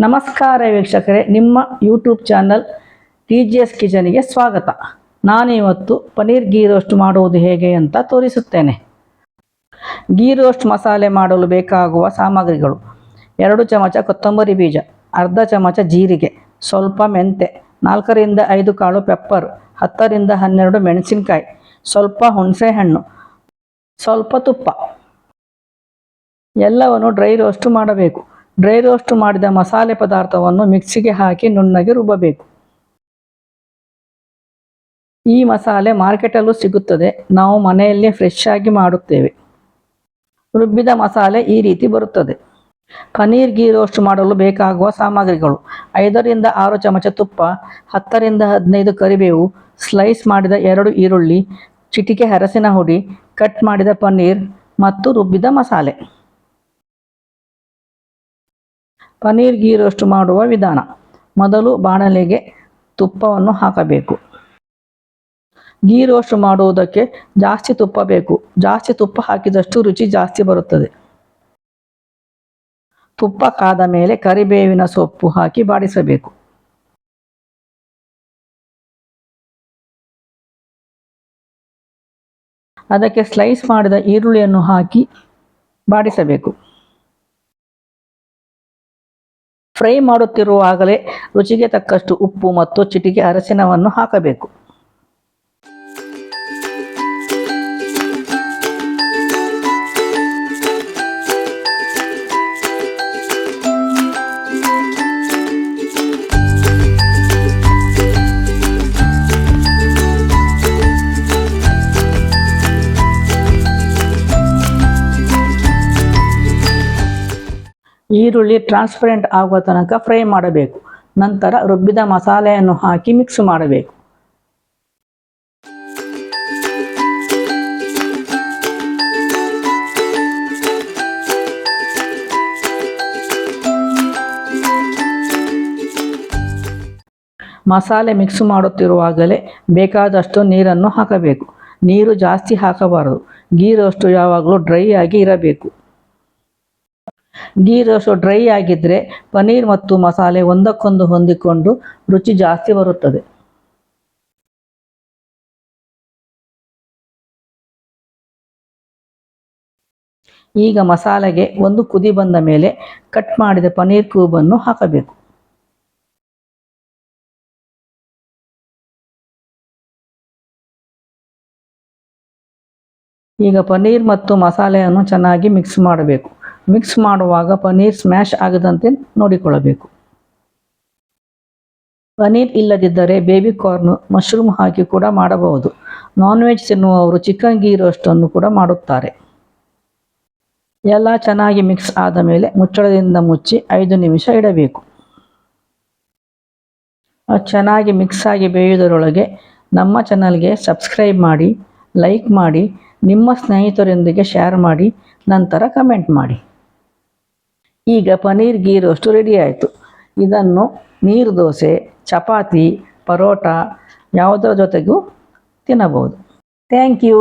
ನಮಸ್ಕಾರ ವೀಕ್ಷಕರೇ, ನಿಮ್ಮ ಯೂಟ್ಯೂಬ್ ಚಾನಲ್ TGS ಕಿಚನಿಗೆ ಸ್ವಾಗತ. ನಾನು ಇವತ್ತು ಪನ್ನೀರ್ ಗೀ ರೋಸ್ಟ್ ಮಾಡುವುದು ಹೇಗೆ ಅಂತ ತೋರಿಸುತ್ತೇನೆ. ಗೀ ರೋಸ್ಟ್ ಮಸಾಲೆ ಮಾಡಲು ಬೇಕಾಗುವ ಸಾಮಗ್ರಿಗಳು: 2 ಚಮಚ ಕೊತ್ತಂಬರಿ ಬೀಜ, ಅರ್ಧ ಚಮಚ ಜೀರಿಗೆ, ಸ್ವಲ್ಪ ಮೆಂತೆ, 4 ರಿಂದ 5 ಕಾಳು ಪೆಪ್ಪರ್, 10 ರಿಂದ 12 ಮೆಣಸಿನಕಾಯಿ, ಸ್ವಲ್ಪ ಹುಣಸೆ ಹಣ್ಣು, ಸ್ವಲ್ಪ ತುಪ್ಪ. ಎಲ್ಲವನ್ನು ಡ್ರೈ ರೋಸ್ಟ್ ಮಾಡಬೇಕು. ಡ್ರೈ ರೋಸ್ಟ್ ಮಾಡಿದ ಮಸಾಲೆ ಪದಾರ್ಥವನ್ನು ಮಿಕ್ಸಿಗೆ ಹಾಕಿ ನುಣ್ಣಗೆ ರುಬ್ಬಬೇಕು. ಈ ಮಸಾಲೆ ಮಾರ್ಕೆಟಲ್ಲೂ ಸಿಗುತ್ತದೆ, ನಾವು ಮನೆಯಲ್ಲೇ ಫ್ರೆಶ್ ಆಗಿ ಮಾಡುತ್ತೇವೆ. ರುಬ್ಬಿದ ಮಸಾಲೆ ಈ ರೀತಿ ಬರುತ್ತದೆ. ಪನ್ನೀರ್ ಗೀ ರೋಸ್ಟ್ ಮಾಡಲು ಬೇಕಾಗುವ ಸಾಮಗ್ರಿಗಳು: 5 ರಿಂದ 6 ಚಮಚ ತುಪ್ಪ, 10 ರಿಂದ 15 ಕರಿಬೇವು, ಸ್ಲೈಸ್ ಮಾಡಿದ 2 ಈರುಳ್ಳಿ, ಚಿಟಿಕೆ ಅರಸಿನ ಹುಡಿ, ಕಟ್ ಮಾಡಿದ ಪನ್ನೀರ್ ಮತ್ತು ರುಬ್ಬಿದ ಮಸಾಲೆ. ಪನ್ನೀರ್ ಗೀ ರೋಸ್ಟ್ ಮಾಡುವ ವಿಧಾನ: ಮೊದಲು ಬಾಣಲೆಗೆ ತುಪ್ಪವನ್ನು ಹಾಕಬೇಕು. ಗೀ ರೋಸ್ಟ್ ಮಾಡುವುದಕ್ಕೆ ಜಾಸ್ತಿ ತುಪ್ಪ ಬೇಕು. ಜಾಸ್ತಿ ತುಪ್ಪ ಹಾಕಿದಷ್ಟು ರುಚಿ ಜಾಸ್ತಿ ಬರುತ್ತದೆ. ತುಪ್ಪ ಕಾದ ಮೇಲೆ ಕರಿಬೇವಿನ ಸೊಪ್ಪು ಹಾಕಿ ಬಾಡಿಸಬೇಕು. ಅದಕ್ಕೆ ಸ್ಲೈಸ್ ಮಾಡಿದ ಈರುಳ್ಳಿಯನ್ನು ಹಾಕಿ ಬಾಡಿಸಬೇಕು. ಫ್ರೈ ಮಾಡುತ್ತಿರುವಾಗಲೇ ರುಚಿಗೆ ತಕ್ಕಷ್ಟು ಉಪ್ಪು ಮತ್ತು ಚಿಟಿಕೆ ಅರಸಿನವನ್ನು ಹಾಕಬೇಕು. ಈರುಳ್ಳಿ ಟ್ರಾನ್ಸ್ಪರೆಂಟ್ ಆಗುವ ತನಕ ಫ್ರೈ ಮಾಡಬೇಕು. ನಂತರ ರುಬ್ಬಿದ ಮಸಾಲೆಯನ್ನು ಹಾಕಿ ಮಿಕ್ಸ್ ಮಾಡಬೇಕು. ಮಸಾಲೆ ಮಿಕ್ಸ್ ಮಾಡುತ್ತಿರುವಾಗಲೇ ಬೇಕಾದಷ್ಟು ನೀರನ್ನು ಹಾಕಬೇಕು. ನೀರು ಜಾಸ್ತಿ ಹಾಕಬಾರದು. ಗೀ ರೋಸ್ಟ್ ಯಾವಾಗಲೂ ಡ್ರೈ ಆಗಿ ಇರಬೇಕು. ಗೀ ರೋಸ್ಟ್ ಡ್ರೈ ಆಗಿದ್ದರೆ ಪನ್ನೀರ್ ಮತ್ತು ಮಸಾಲೆ ಒಂದಕ್ಕೊಂದು ಹೊಂದಿಕೊಂಡು ರುಚಿ ಜಾಸ್ತಿ ಬರುತ್ತದೆ. ಈಗ ಮಸಾಲೆಗೆ ಒಂದು ಕುದಿ ಬಂದ ಮೇಲೆ ಕಟ್ ಮಾಡಿದ ಪನ್ನೀರ್ ಕ್ಯೂಬನ್ನು ಹಾಕಬೇಕು. ಈಗ ಪನ್ನೀರ್ ಮತ್ತು ಮಸಾಲೆಯನ್ನು ಚೆನ್ನಾಗಿ ಮಿಕ್ಸ್ ಮಾಡಬೇಕು. ಮಿಕ್ಸ್ ಮಾಡುವಾಗ ಪನ್ನೀರ್ ಸ್ಮ್ಯಾಶ್ ಆಗದಂತೆ ನೋಡಿಕೊಳ್ಳಬೇಕು. ಪನ್ನೀರ್ ಇಲ್ಲದಿದ್ದರೆ ಬೇಬಿ ಕಾರ್ನ್, ಮಶ್ರೂಮ್ ಹಾಕಿ ಕೂಡ ಮಾಡಬಹುದು. ನಾನ್ ವೆಜ್ ತಿನ್ನುವವರು ಚಿಕನ್ ಗೀ ರೋಸ್ಟನ್ನು ಕೂಡ ಮಾಡುತ್ತಾರೆ. ಎಲ್ಲ ಚೆನ್ನಾಗಿ ಮಿಕ್ಸ್ ಆದ ಮೇಲೆ ಮುಚ್ಚಳದಿಂದ ಮುಚ್ಚಿ 5 ನಿಮಿಷ ಇಡಬೇಕು. ಚೆನ್ನಾಗಿ ಮಿಕ್ಸ್ ಆಗಿ ಬೇಯುವುದರೊಳಗೆ ನಮ್ಮ ಚಾನಲ್ಗೆ ಸಬ್ಸ್ಕ್ರೈಬ್ ಮಾಡಿ, ಲೈಕ್ ಮಾಡಿ, ನಿಮ್ಮ ಸ್ನೇಹಿತರೊಂದಿಗೆ ಶೇರ್ ಮಾಡಿ, ನಂತರ ಕಮೆಂಟ್ ಮಾಡಿ. ಈಗ ಪನ್ನೀರ್ ಗೀ ರೋಸ್ಟ್ ರೆಡಿ ಆಯಿತು. ಇದನ್ನು ನೀರು ದೋಸೆ, ಚಪಾತಿ, ಪರೋಟ ಯಾವುದರ ಜೊತೆಗೂ ತಿನ್ನಬಹುದು. Thank you.